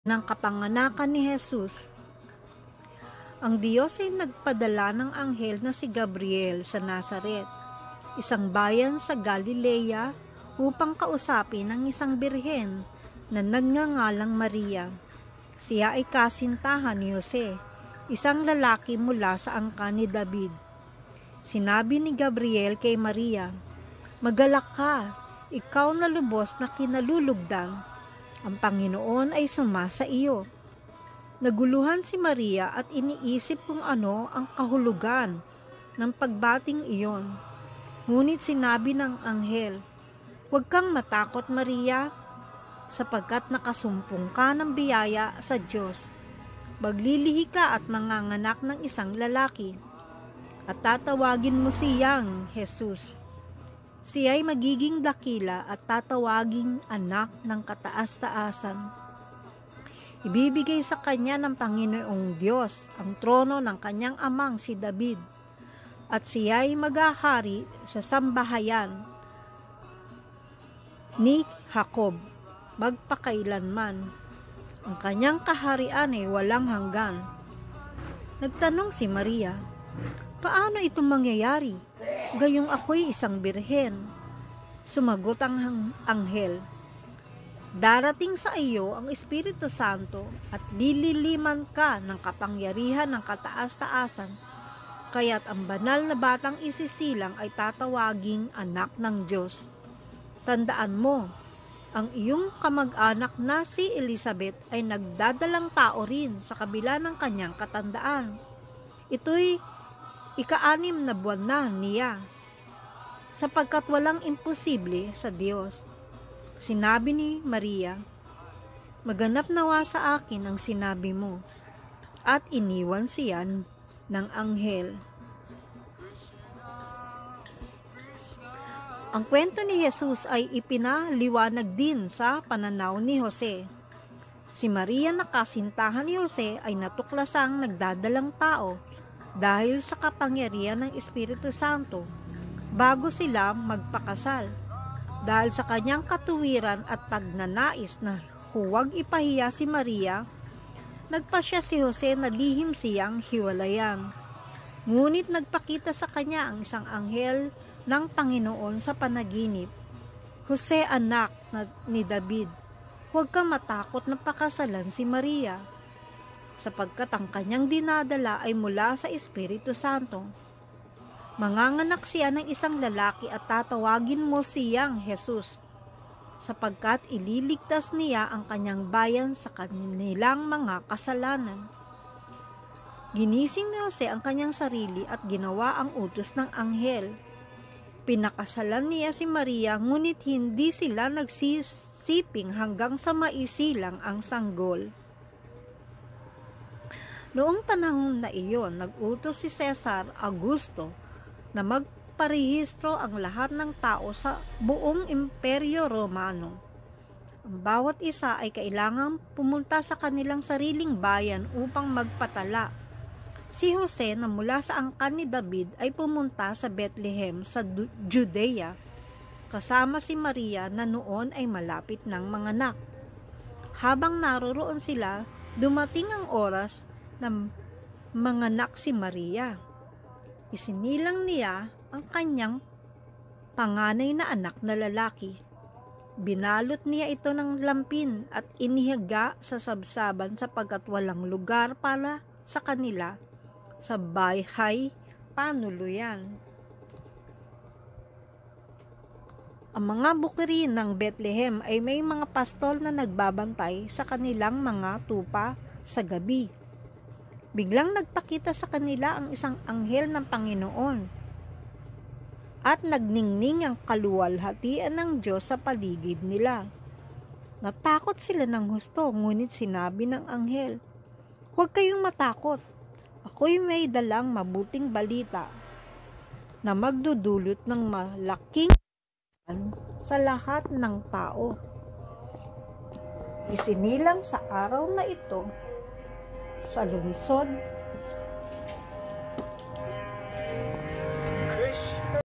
ng kapanganakan ni Jesus, ang Diyos ay nagpadala ng anghel na si Gabriel sa Nazaret, isang bayan sa Galilea, upang kausapin ang isang birhen na nagngangalang Maria. Siya ay kasintahan ni Jose, isang lalaki mula sa angkan ni David. Sinabi ni Gabriel kay Maria, "Magalak ka, ikaw na lubos na kinalulugdan. Ang Panginoon ay sumasa iyo." Naguluhan si Maria at iniisip kung ano ang kahulugan ng pagbating iyon. Ngunit sinabi ng anghel, "Huwag kang matakot, Maria, sapagkat nakasumpong ka ng biyaya sa Diyos. Maglilihi ka at manganganak ng isang lalaki, at tatawagin mo siyang Jesus. Siya ay magiging dakila at tatawaging anak ng kataas-taasan. Ibibigay sa kanya ng Panginoong Diyos ang trono ng kanyang amang si David, at siya ay maghahari sa sambahayan ni Jacob magpakailanman. Ang kanyang kaharian ay walang hanggan." Nagtanong si Maria, "Paano ito mangyayari? Gayong ako'y isang birhen." Sumagot ang anghel, "Darating sa iyo ang Espiritu Santo at lililiman ka ng kapangyarihan ng kataas-taasan, kaya't ang banal na batang isisilang ay tatawaging anak ng Diyos. Tandaan mo, ang iyong kamag-anak na si Elizabeth ay nagdadalang tao rin sa kabila ng kanyang katandaan. Ito'y ika-6 na buwan na niya, sapagkat walang imposible sa Diyos." Sinabi ni Maria, "Maganap nawa sa akin ang sinabi mo," at iniwan siya ng anghel. Ang kwento ni Jesus ay ipinaliwanag din sa pananaw ni Jose. Si Maria na kasintahan ni Jose ay natuklasang nagdadalang tao dahil sa kapangyarihan ng Espiritu Santo bago sila magpakasal. Dahil sa kanyang katuwiran at pagnanais na huwag ipahiya si Maria, nagpasya si Jose na lihim siyang hiwalayan. Ngunit nagpakita sa kanya ang isang anghel ng Panginoon sa panaginip, "Jose, anak ni David, huwag kang matakot na pakasalan si Maria, sapagkat ang kanyang dinadala ay mula sa Espiritu Santo. Manganganak siya ng isang lalaki at tatawagin mo siyang Jesus, sapagkat ililigtas niya ang kanyang bayan sa kanilang mga kasalanan." Ginising ni Jose ang kanyang sarili at ginawa ang utos ng anghel. Pinakasalan niya si Maria, ngunit hindi sila nagsisiping hanggang sa maisilang ang sanggol. Noong panahon na iyon, nag-utos si Cesar Augusto na magparehistro ang lahat ng tao sa buong Imperyo Romano. Ang bawat isa ay kailangang pumunta sa kanilang sariling bayan upang magpatala. Si Jose na mula sa angkan ni David ay pumunta sa Bethlehem sa Judea, kasama si Maria na noon ay malapit ng manganak. Habang naroroon sila, dumating ang oras na manganak si Maria. Isinilang niya ang kanyang panganay na anak na lalaki. Binalot niya ito ng lampin at inihiga sa sabsaban sapagkat walang lugar para sa kanila sa bahay panuluyan. Ang mga bukiri ng Bethlehem ay may mga pastol na nagbabantay sa kanilang mga tupa sa gabi. Biglang nagpakita sa kanila ang isang anghel ng Panginoon at nagningning ang kaluwalhatian ng Diyos sa paligid nila. Natakot sila ng husto, ngunit sinabi ng anghel, "Huwag kayong matakot. Ako'y may dalang mabuting balita na magdudulot ng malaking sa lahat ng tao. Isinilang sa araw na ito sa lungsod